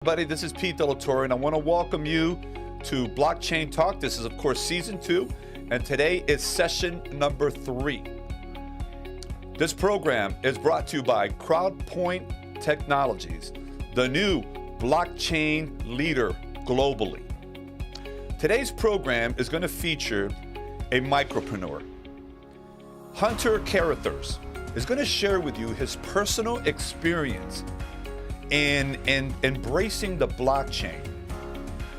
Everybody, this is Pete Delatorre, and I want to welcome you to BlockChain Talk. This is, of course, season 2, and today is session number 3. This program is brought to you by CrowdPoint Technologies, the new blockchain leader globally. Today's program is going to feature a micropreneur. Hunter Carrithers is going to share with you his personal experience in embracing the blockchain.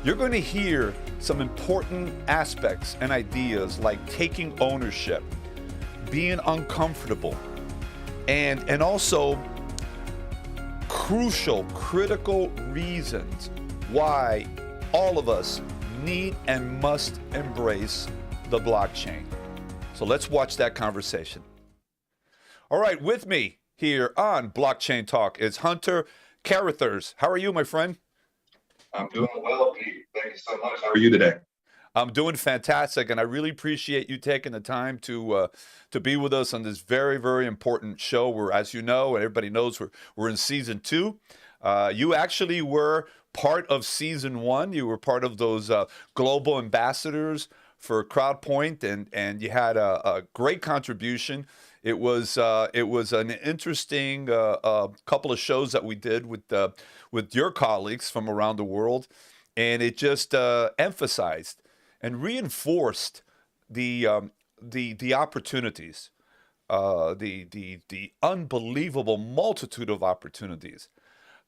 You're going to hear some important aspects and ideas like taking ownership, being uncomfortable, and also critical reasons why all of us need and must embrace the blockchain. So let's watch that conversation. All right, with me here on BlockChain Talk is Hunter Carrithers. How are you, my friend? I'm doing well, Pete. Thank you so much. How are you today? I'm doing fantastic, and I really appreciate you taking the time to be with us on this very, very important show. We're, as you know, and everybody knows, we're in season 2. You actually were part of season 1. You were part of those global ambassadors for CrowdPoint, and you had a great contribution. It was an interesting couple of shows that we did with your colleagues from around the world, and it just emphasized and reinforced the opportunities, the unbelievable multitude of opportunities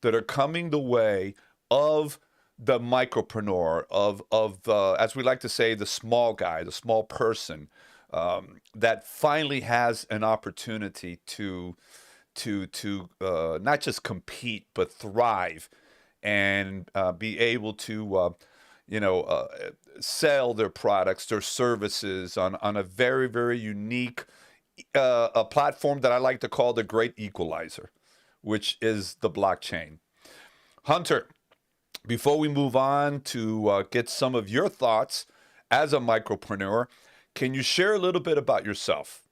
that are coming the way of the micropreneur, of as we like to say, the small guy, the small person. That finally has an opportunity to not just compete but thrive and be able to sell their products, their services on a very, very unique a platform that I like to call the great equalizer, which is the blockchain. Hunter, before we move on to get some of your thoughts as a micropreneur, can you share a little bit about yourself?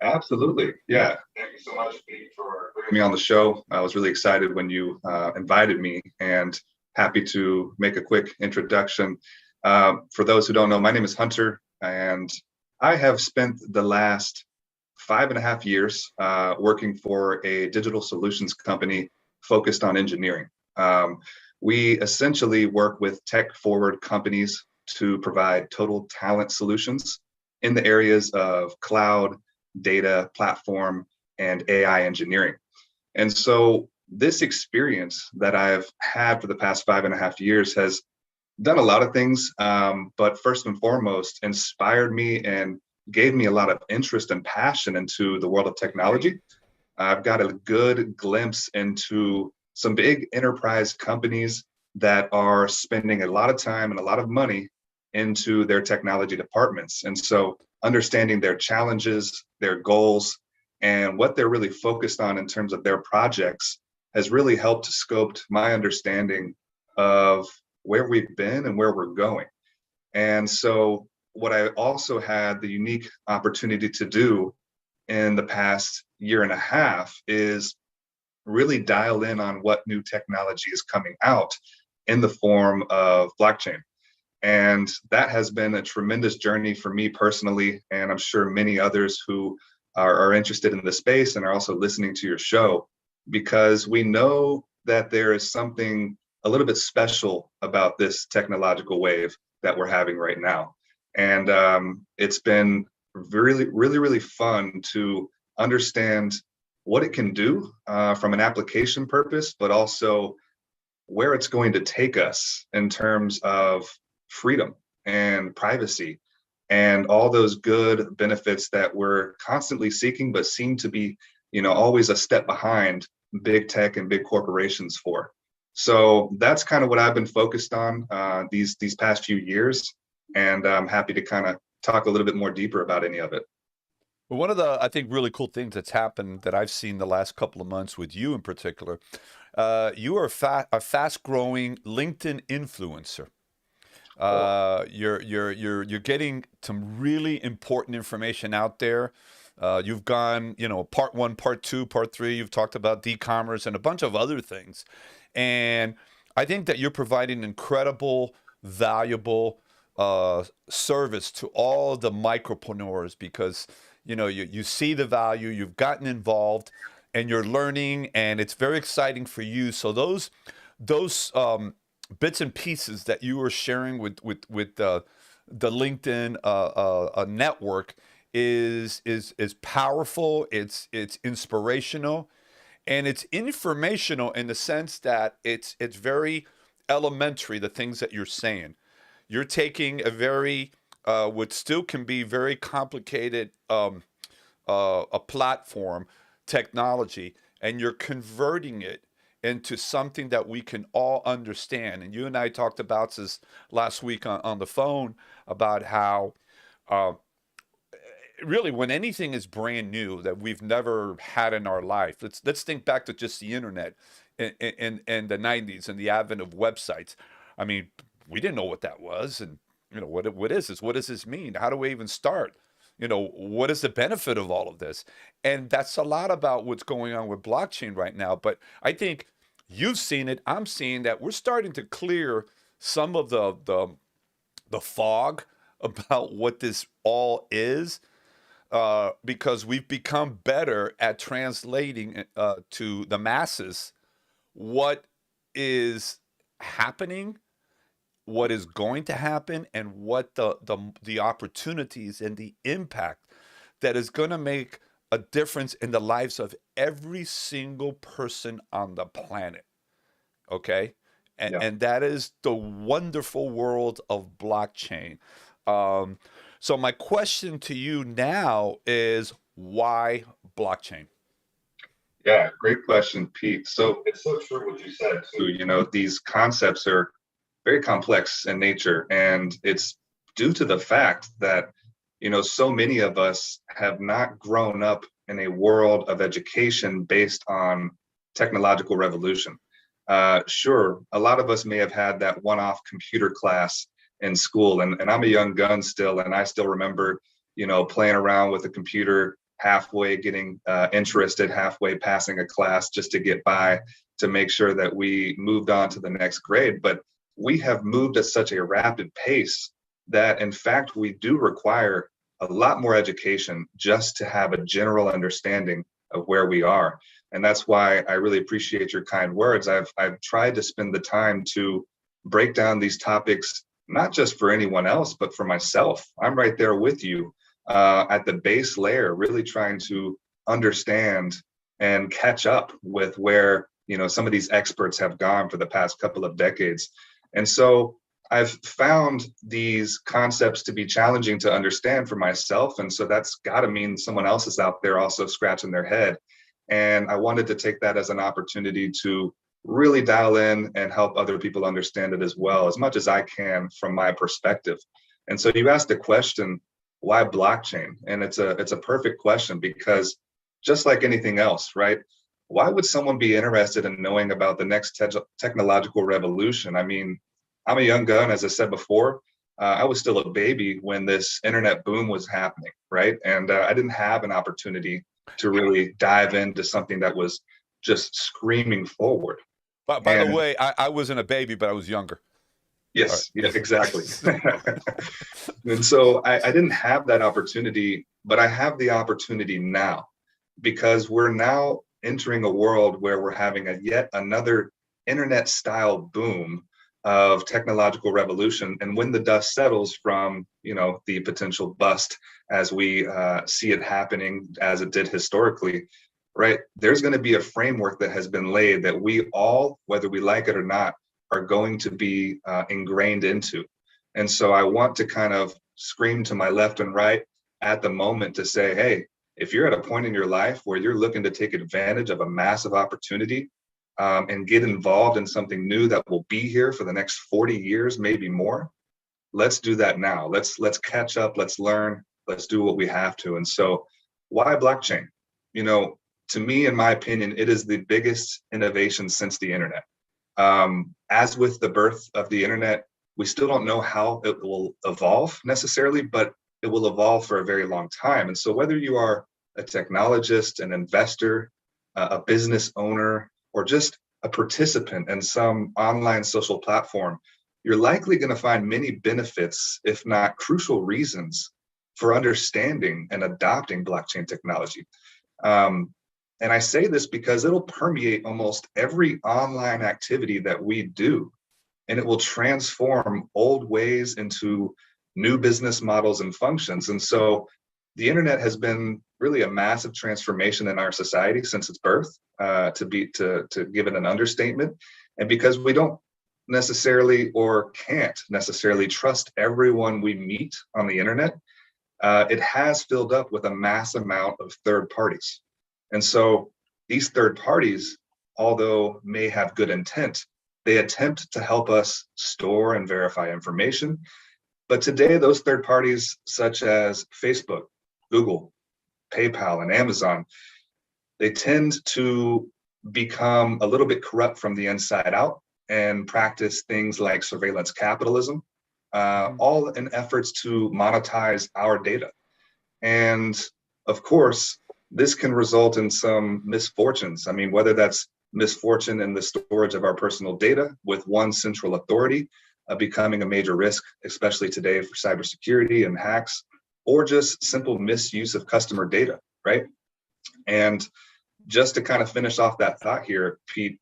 Absolutely. Yeah. Thank you so much, Pete, for bringing me on the show. I was really excited when you invited me and happy to make a quick introduction. For those who don't know, my name is Hunter, and I have spent the last 5.5 years working for a digital solutions company focused on engineering. We essentially work with tech-forward companies to provide total talent solutions in the areas of cloud, data, platform, and AI engineering. And so this experience that I've had for the past 5.5 years has done a lot of things, but first and foremost, inspired me and gave me a lot of interest and passion into the world of technology. I've got a good glimpse into some big enterprise companies that are spending a lot of time and a lot of money into their technology departments. And so understanding their challenges, their goals, and what they're really focused on in terms of their projects has really helped scope my understanding of where we've been and where we're going. And so what I also had the unique opportunity to do in the past 1.5 years is really dial in on what new technology is coming out in the form of blockchain. And that has been a tremendous journey for me personally, and I'm sure many others who are interested in the space and are also listening to your show, because we know that there is something a little bit special about this technological wave that we're having right now. And it's been really, really, really fun to understand what it can do from an application purpose, but also where it's going to take us in terms of freedom and privacy and all those good benefits that we're constantly seeking, but seem to be, always a step behind big tech and big corporations for. So that's kind of what I've been focused on these past few years, and I'm happy to kind of talk a little bit more deeper about any of it. Well, one of the, I think, really cool things that's happened that I've seen the last couple of months with you in particular, you are a fast-growing LinkedIn influencer. You're getting some really important information out there. You've gone, part 1, part 2, part 3. You've talked about e-commerce and a bunch of other things, and I think that you're providing incredible, valuable service to all the micropreneurs because you see the value, you've gotten involved, and you're learning, and it's very exciting for you. So those bits and pieces that you were sharing with the LinkedIn network is powerful. It's inspirational, and it's informational in the sense that it's very elementary. The things that you're saying, you're taking a very what still can be very complicated a platform technology, and you're converting it into something that we can all understand. And you and I talked about this last week on the phone about how uh, really when anything is brand new that we've never had in our life, let's think back to just the internet in the 90s and the advent of websites. I mean, we didn't know what that was, and what is this? What does this mean? How do we even start? What is the benefit of all of this? And that's a lot about what's going on with blockchain right now. But I think you've seen it. I'm seeing that we're starting to clear some of the fog about what this all is, because we've become better at translating to the masses what is happening, what is going to happen, and what the opportunities and the impact that is going to make a difference in the lives of every single person on the planet. Okay, and Yeah. and that is the wonderful world of blockchain. Um, so my question to you now is why blockchain? Yeah, great question, Pete. So it's so true what you said too. These concepts are very complex in nature, and it's due to the fact that, so many of us have not grown up in a world of education based on technological revolution. Sure, a lot of us may have had that one-off computer class in school, and I'm a young gun still, and I still remember, playing around with a computer, halfway getting interested, halfway passing a class just to get by, to make sure that we moved on to the next grade. But we have moved at such a rapid pace that, in fact, we do require a lot more education just to have a general understanding of where we are. And that's why I really appreciate your kind words. I've tried to spend the time to break down these topics, not just for anyone else, but for myself. I'm right there with you at the base layer, really trying to understand and catch up with where some of these experts have gone for the past couple of decades. And so I've found these concepts to be challenging to understand for myself. And so that's got to mean someone else is out there also scratching their head. And I wanted to take that as an opportunity to really dial in and help other people understand it as well, as much as I can from my perspective. And so you asked the question, why blockchain? And it's a perfect question, because just like anything else, right? Why would someone be interested in knowing about the next technological revolution? I mean, I'm a young gun, as I said before. I was still a baby when this internet boom was happening, right? And I didn't have an opportunity to really dive into something that was just screaming forward. But by the And way, I wasn't a baby, but I was younger. All yes, yeah, exactly. And so I didn't have that opportunity, but I have the opportunity now, because we're now entering a world where we're having yet another internet style boom of technological revolution. And when the dust settles from, the potential bust as we see it happening as it did historically, right, there's going to be a framework that has been laid that we all, whether we like it or not, are going to be ingrained into. And so I want to kind of scream to my left and right at the moment to say, hey, if you're at a point in your life where you're looking to take advantage of a massive opportunity, and get involved in something new that will be here for the next 40 years, maybe more, let's do that now. Let's catch up, let's learn, let's do what we have to. And so why blockchain? To me, in my opinion, it is the biggest innovation since the internet. As with the birth of the internet, we still don't know how it will evolve necessarily, but it will evolve for a very long time. And so whether you are a technologist, an investor, a business owner, or just a participant in some online social platform, you're likely going to find many benefits, if not crucial reasons, for understanding and adopting blockchain technology. And I say this because it'll permeate almost every online activity that we do, and it will transform old ways into new business models and functions. And so the internet has been really a massive transformation in our society since its birth, to give it an understatement. And because we don't necessarily or can't necessarily trust everyone we meet on the internet, it has filled up with a mass amount of third parties. And so these third parties, although may have good intent, they attempt to help us store and verify information. But today, those third parties, such as Facebook, Google, PayPal, and Amazon, they tend to become a little bit corrupt from the inside out and practice things like surveillance capitalism, all in efforts to monetize our data. And of course, this can result in some misfortunes. I mean, whether that's misfortune in the storage of our personal data with one central authority becoming a major risk, especially today for cybersecurity and hacks, or just simple misuse of customer data, right? And just to kind of finish off that thought here, Pete,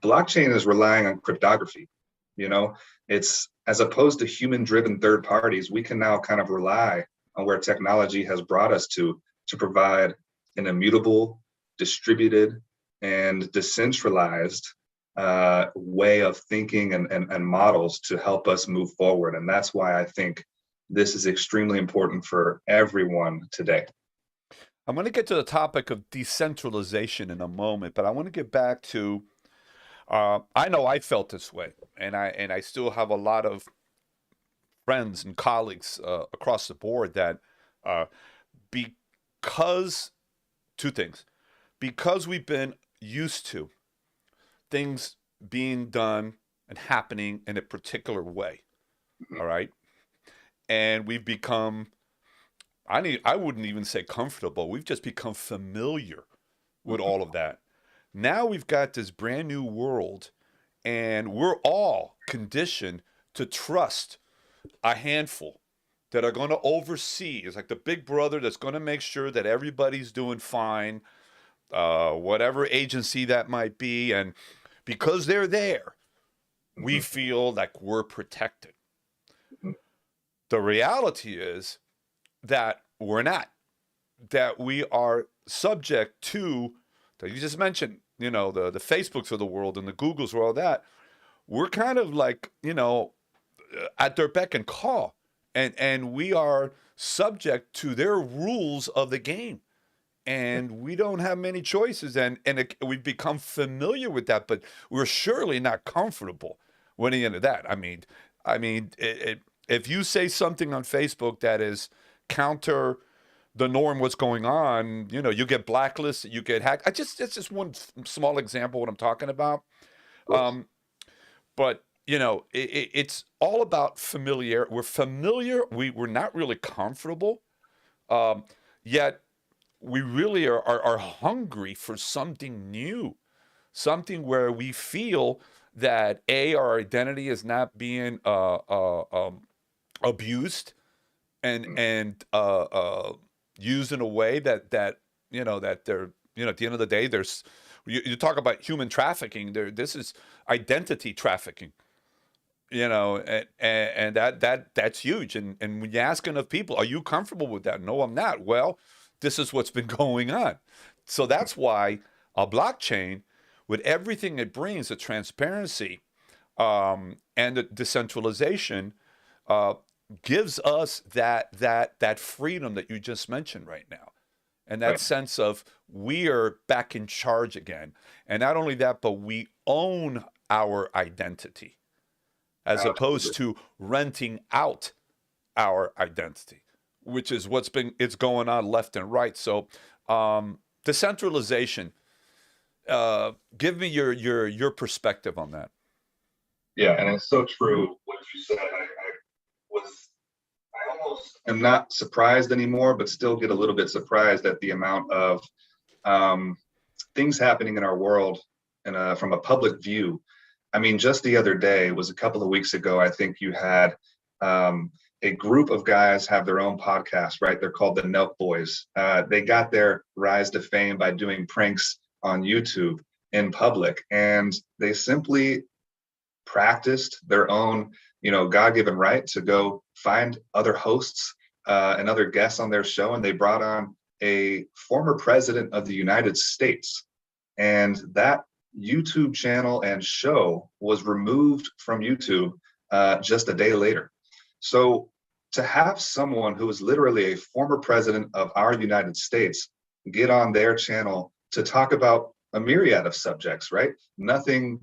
blockchain is relying on cryptography. You know, it's as opposed to human-driven third parties, we can now kind of rely on where technology has brought us to provide an immutable, distributed, and decentralized way of thinking and models to help us move forward. And that's why I think this is extremely important for everyone today. I'm going to get to the topic of decentralization in a moment, but I want to get back to, I know I felt this way, and I still have a lot of friends and colleagues across the board that because, two things, because we've been used to things being done and happening in a particular way, all right? And we've become, I wouldn't even say comfortable, we've just become familiar with all of that. Now we've got this brand new world, and we're all conditioned to trust a handful that are going to oversee. It's like the big brother that's going to make sure that everybody's doing fine, whatever agency that might be. And because they're there, we feel like we're protected. The reality is that we're not, that we are subject to, that you just mentioned, you know, the Facebooks of the world and the Googles or all that. We're kind of like, you know, at their beck and call. And we are subject to their rules of the game. And we don't have many choices. And we've become familiar with that, but we're surely not comfortable with any of that. I mean, if you say something on Facebook that is counter the norm, what's going on, you know, you get blacklisted, you get hacked. It's just one small example of what I'm talking about. But you know, it's all about familiar. We're familiar. We're not really comfortable, yet we really are hungry for something new, something where we feel that our identity is not being abused and used in a way that you know, that they're, you know, at the end of the day, there's you talk about human trafficking. This is identity trafficking. You know, and that's huge. And when you ask enough people, are you comfortable with that? No, I'm not. Well, this is what's been going on. So that's why a blockchain, with everything it brings, the transparency and the decentralization, gives us that freedom that you just mentioned right now, and that sense of we are back in charge again. And not only that, but we own our identity, as opposed to renting out our identity, which is it's going on left and right. So decentralization, give me your perspective on that. Yeah, and it's so true what you said. I almost am not surprised anymore, but still get a little bit surprised at the amount of things happening in our world and from a public view. I mean, just the other day, it was a couple of weeks ago, I think you had a group of guys have their own podcast, right? They're called the Nelk Boys. They got their rise to fame by doing pranks on YouTube in public, and they simply practiced their own, God-given right to go find other hosts and other guests on their show, and they brought on a former president of the United States, and that YouTube channel and show was removed from YouTube just a day later. So to have someone who is literally a former president of our United States get on their channel to talk about a myriad of subjects, right? Nothing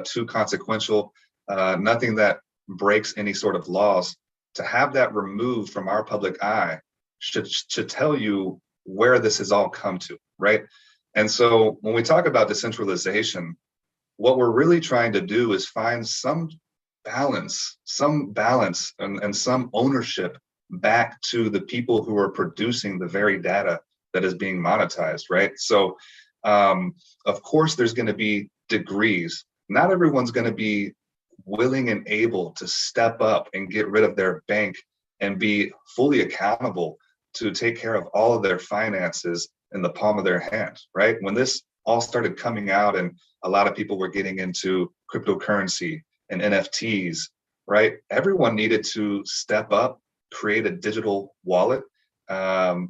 too consequential, nothing that breaks any sort of laws. To have that removed from our public eye should tell you where this has all come to, right? And so when we talk about decentralization, what we're really trying to do is find some balance and some ownership back to the people who are producing the very data that is being monetized, right? So of course, there's going to be degrees. Not everyone's going to be willing and able to step up and get rid of their bank and be fully accountable to take care of all of their finances in the palm of their hand, right? When this all started coming out and a lot of people were getting into cryptocurrency and NFTs, right? Everyone needed to step up, create a digital wallet,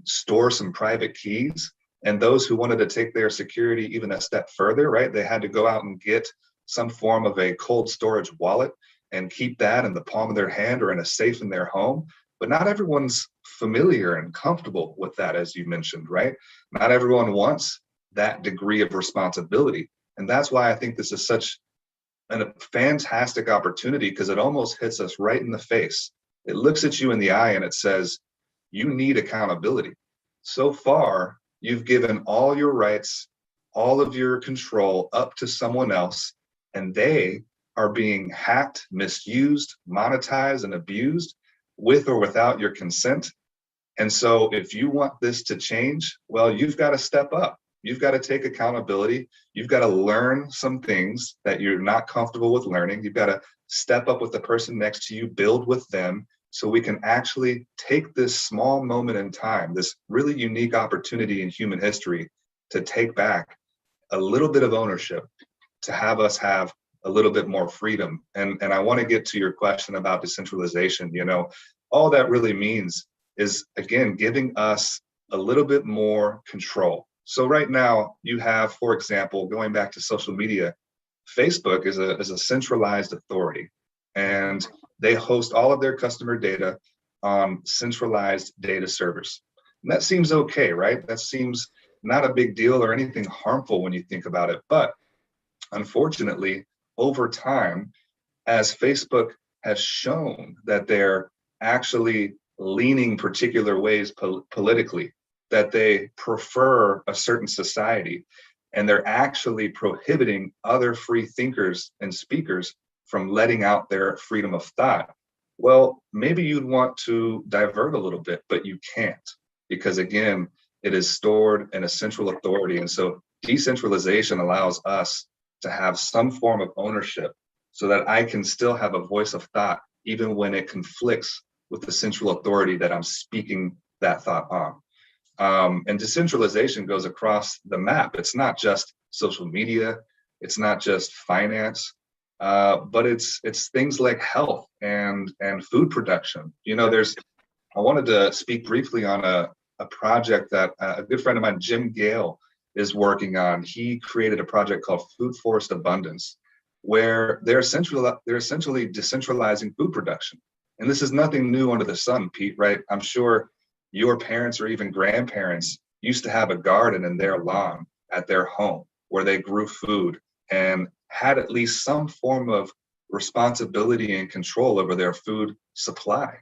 store some private keys. And those who wanted to take their security even a step further, right? They had to go out and get some form of a cold storage wallet and keep that in the palm of their hand or in a safe in their home. But not everyone's familiar and comfortable with that, as you mentioned, right? Not everyone wants that degree of responsibility. And that's why I think this is such a fantastic opportunity, because it almost hits us right in the face. It looks at you in the eye and it says, you need accountability. So far, you've given all your rights, all of your control up to someone else, and they are being hacked, misused, monetized, and abused with or without your consent. And so if you want this to change, well, you've got to step up. You've got to take accountability. You've got to learn some things that you're not comfortable with learning. You've got to step up with the person next to you, build with them, so we can actually take this small moment in time, this really unique opportunity in human history, to take back a little bit of ownership, to have us have a little bit more freedom. And I want to get to your question about decentralization. All that really means is, again, giving us a little bit more control. So right now you have, for example, going back to social media, Facebook is a centralized authority, and they host all of their customer data on centralized data servers. And that seems okay, right? That seems not a big deal or anything harmful when you think about it. But unfortunately, over time, as Facebook has shown that they're actually leaning particular ways politically, that they prefer a certain society, and they're actually prohibiting other free thinkers and speakers from letting out their freedom of thought. Well, maybe you'd want to divert a little bit, but you can't, because again, it is stored in a central authority. And so decentralization allows us to have some form of ownership so that I can still have a voice of thought, even when it conflicts with the central authority that I'm speaking that thought on. And decentralization goes across the map. It's not just social media, it's not just finance, but it's things like health and food production. I wanted to speak briefly on a project that a good friend of mine, Jim Gale, is working on. He created a project called Food Forest Abundance, where they're essentially decentralizing food production. And this is nothing new under the sun, Pete, right? I'm sure your parents or even grandparents used to have a garden in their lawn at their home where they grew food and had at least some form of responsibility and control over their food supply.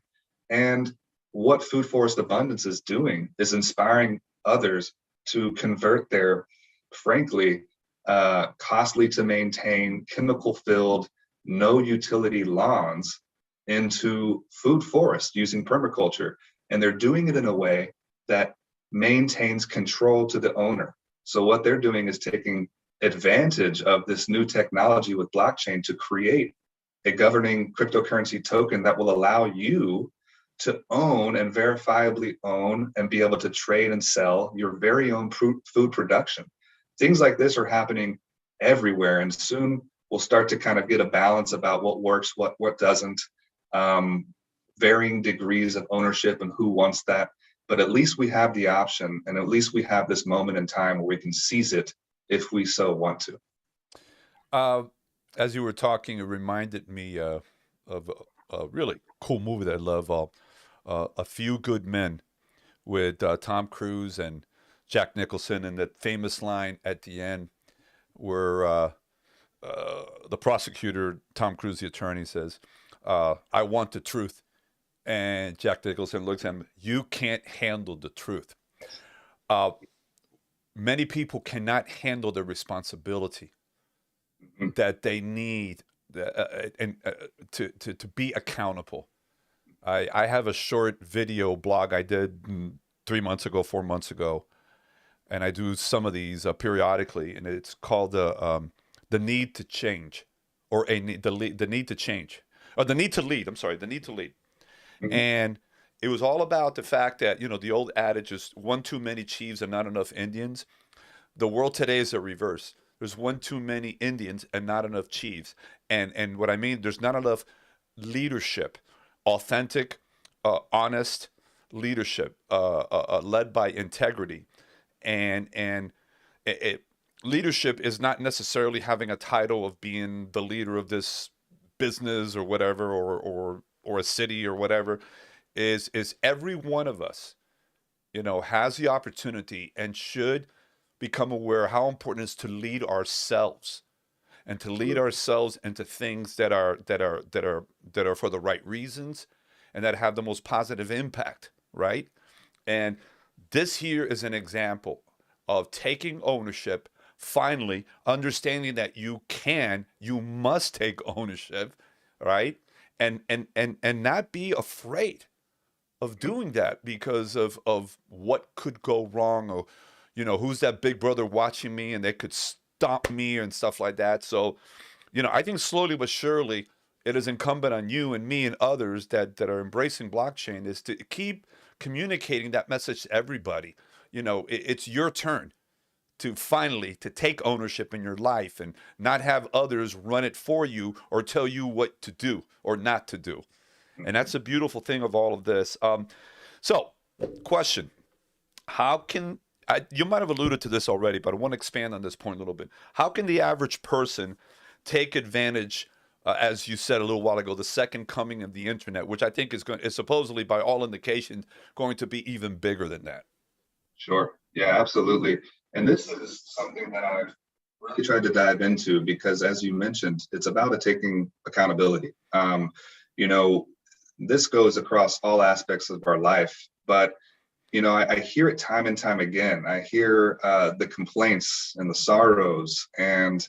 And what Food Forest Abundance is doing is inspiring others to convert their, frankly, costly to maintain, chemical-filled, no utility lawns into food forests using permaculture. And they're doing it in a way that maintains control to the owner. So what they're doing is taking advantage of this new technology with blockchain to create a governing cryptocurrency token that will allow you to own and verifiably own and be able to trade and sell your very own food production. Things like this are happening everywhere, and soon we'll start to kind of get a balance about what works, what doesn't, varying degrees of ownership and who wants that. But at least we have the option, and at least we have this moment in time where we can seize it if we so want to. As you were talking, it reminded me of a really cool movie that I love, A Few Good Men, with Tom Cruise and Jack Nicholson, and that famous line at the end where the prosecutor, Tom Cruise, the attorney, says, "I want the truth." And Jack Nicholson looks at him, "You can't handle the truth." Many people cannot handle the responsibility that they need to be accountable. I have a short video blog I did 3 months ago, 4 months ago, and I do some of these periodically, and it's called the need to change, or the need to change, or the need to lead. I'm sorry, the need to lead. And it was all about the fact that, the old adage is one too many chiefs and not enough Indians. The world today is the reverse. There's one too many Indians and not enough chiefs. And what I mean, there's not enough leadership, authentic, honest leadership, led by integrity. And leadership is not necessarily having a title of being the leader of this business or whatever, or a city or whatever. Is every one of us, has the opportunity and should become aware how important it is to lead ourselves, and to lead ourselves into things that are for the right reasons, and that have the most positive impact, right? And this here is an example of taking ownership, finally understanding that you must take ownership, right? And not be afraid of doing that because of what could go wrong, or who's that big brother watching me and they could stop me and stuff like that. So I think slowly but surely it is incumbent on you and me and others that are embracing blockchain is to keep communicating that message to everybody. It's your turn to finally to take ownership in your life and not have others run it for you or tell you what to do or not to do. And that's a beautiful thing of all of this. So question, how can, you might have alluded to this already, but I want to expand on this point a little bit. How can the average person take advantage, as you said a little while ago, the second coming of the internet, which I think is supposedly, by all indications, going to be even bigger than that? Sure. Yeah, absolutely. And this is something that I've really tried to dive into because, as you mentioned, it's about taking accountability. This goes across all aspects of our life, but I hear it time and time again. I hear the complaints and the sorrows and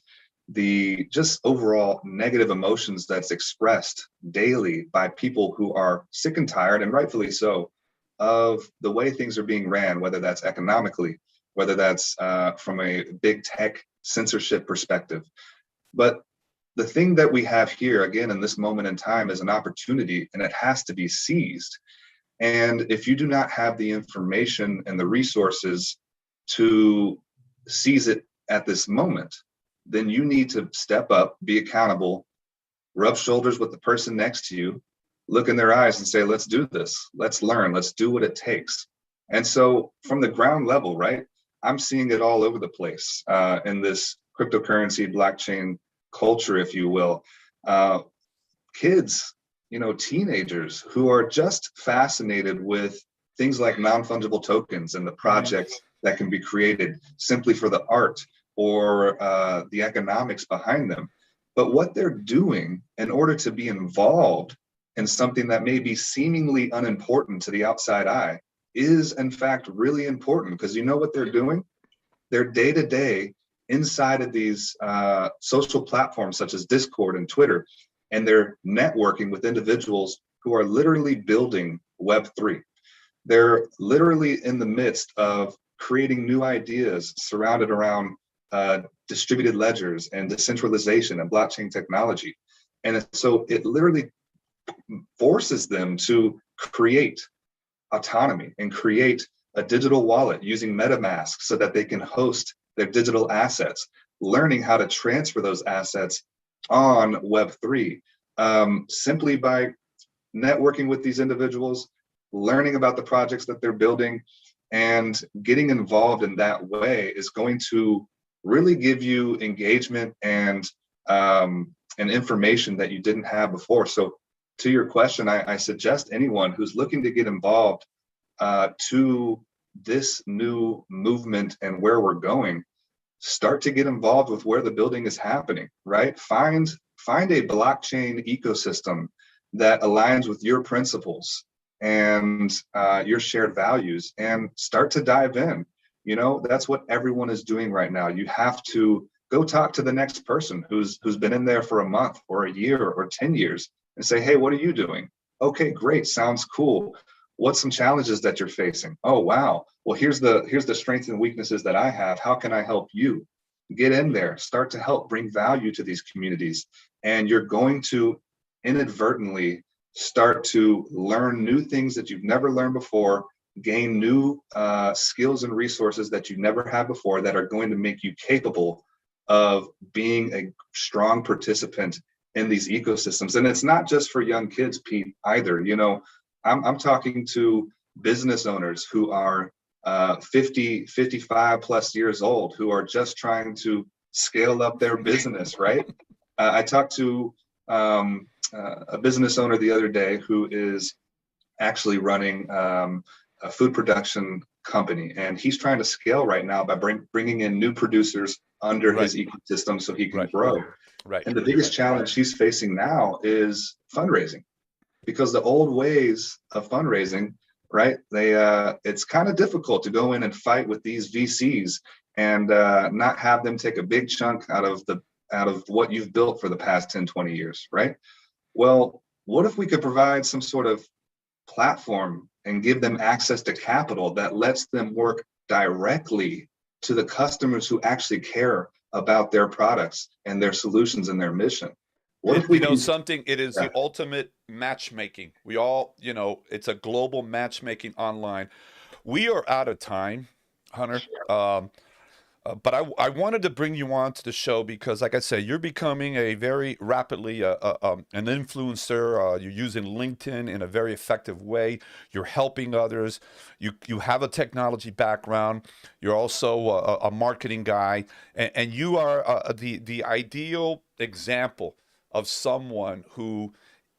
the just overall negative emotions that's expressed daily by people who are sick and tired, and rightfully so, of the way things are being ran, whether that's economically, whether that's from a big tech censorship perspective. But the thing that we have here, again, in this moment in time, is an opportunity, and it has to be seized. And if you do not have the information and the resources to seize it at this moment, then you need to step up, be accountable, rub shoulders with the person next to you, look in their eyes and say, let's do this, let's learn, let's do what it takes. And so from the ground level, right, I'm seeing it all over the place in this cryptocurrency, blockchain culture, if you will. Kids, teenagers who are just fascinated with things like non-fungible tokens and the projects that can be created simply for the art or the economics behind them. But what they're doing in order to be involved in something that may be seemingly unimportant to the outside eye is in fact really important, because you know what they're doing? They're day-to-day inside of these social platforms such as Discord and Twitter, and they're networking with individuals who are literally building Web3. They're literally in the midst of creating new ideas surrounded around distributed ledgers and decentralization and blockchain technology. And so it literally forces them to create autonomy and create a digital wallet using MetaMask so that they can host their digital assets, learning how to transfer those assets on Web3, simply by networking with these individuals, learning about the projects that they're building, and getting involved in that way is going to really give you engagement and information that you didn't have before. So to your question, I suggest anyone who's looking to get involved to this new movement and where we're going, start to get involved with where the building is happening, right? Find a blockchain ecosystem that aligns with your principles and your shared values, and start to dive in. You know, that's what everyone is doing right now. You have to go talk to the next person who's been in there for a month or a year or 10 years and say, hey, what are you doing? Okay, great, sounds cool. What's some challenges that you're facing? Oh, wow. Well, here's the strengths and weaknesses that I have. How can I help you? Get in there, start to help bring value to these communities. And you're going to inadvertently start to learn new things that you've never learned before, gain new skills and resources that you never had before that are going to make you capable of being a strong participant in these ecosystems. And it's not just for young kids, Pete, either. You know, I'm talking to business owners who are 50, 55 plus years old, who are just trying to scale up their business, right? I talked to a business owner the other day who is actually running a food production company, and he's trying to scale right now by bringing in new producers under his ecosystem so he can grow. Right. And the biggest challenge he's facing now is fundraising, because the old ways of fundraising, right? It's kind of difficult to go in and fight with these VCs and not have them take a big chunk out of what you've built for the past 10, 20 years, right? Well, what if we could provide some sort of platform and give them access to capital that lets them work directly to the customers who actually care about their products and their solutions and their mission? What if we know something? It is the ultimate matchmaking. We all, it's a global matchmaking online. We are out of time, Hunter. But I wanted to bring you on to the show because, like I said, you're becoming a very rapidly an influencer. You're using LinkedIn in a very effective way. You're helping others. You have a technology background. You're also a marketing guy, and you are the ideal example of someone who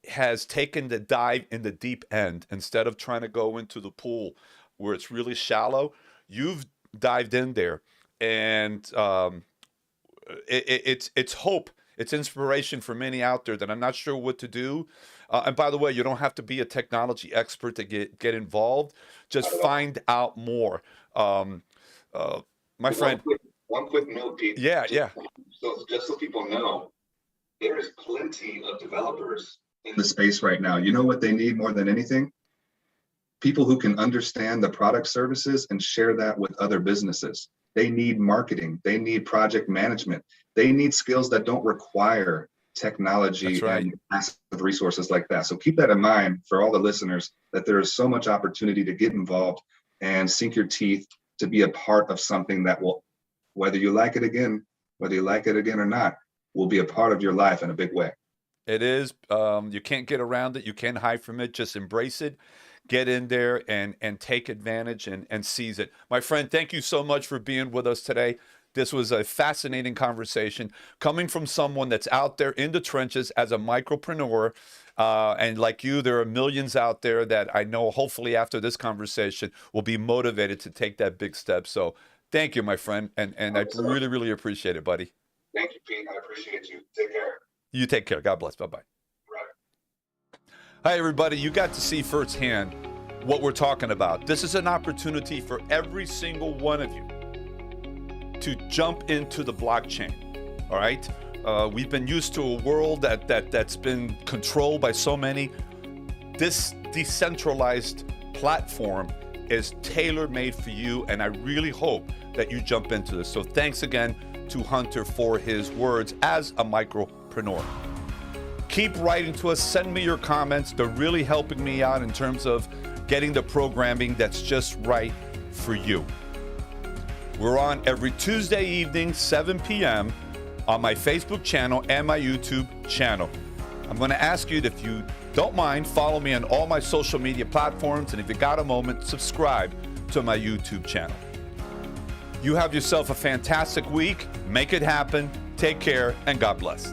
has taken the dive in the deep end instead of trying to go into the pool where it's really shallow. You've dived in there. And it's hope, it's inspiration for many out there that I'm not sure what to do. And by the way, you don't have to be a technology expert to get involved. Just find out more. My friend. One quick note, Pete. Yeah. So just so people know, there is plenty of developers in the space right now. You know what they need more than anything? People who can understand the product services and share that with other businesses. They need marketing. They need project management. They need skills that don't require technology and massive resources like that. So keep that in mind for all the listeners, that there is so much opportunity to get involved and sink your teeth to be a part of something that will, whether you like it again or not, will be a part of your life in a big way. It is. You can't get around it. You can't hide from it. Just embrace it. Get in there and take advantage and seize it. My friend, thank you so much for being with us today. This was a fascinating conversation coming from someone that's out there in the trenches as a micropreneur. And like you, there are millions out there that I know hopefully after this conversation will be motivated to take that big step. So thank you, my friend. And I really, really appreciate it, buddy. Thank you, Pete. I appreciate you. Take care. You take care. God bless. Bye-bye. Hi, everybody. You got to see firsthand what we're talking about. This is an opportunity for every single one of you to jump into the blockchain. All right? We've been used to a world that's been controlled by so many. This decentralized platform is tailor-made for you, and I really hope that you jump into this. So thanks again. to Hunter for his words as a micropreneur. Keep writing to us. Send me your comments. They're really helping me out in terms of getting the programming that's just right for you. We're on every Tuesday evening, 7 p.m. on my Facebook channel and my YouTube channel. I'm going to ask you, if you don't mind, follow me on all my social media platforms, and if you got a moment, subscribe to my YouTube channel. You have yourself a fantastic week. Make it happen. Take care, and God bless.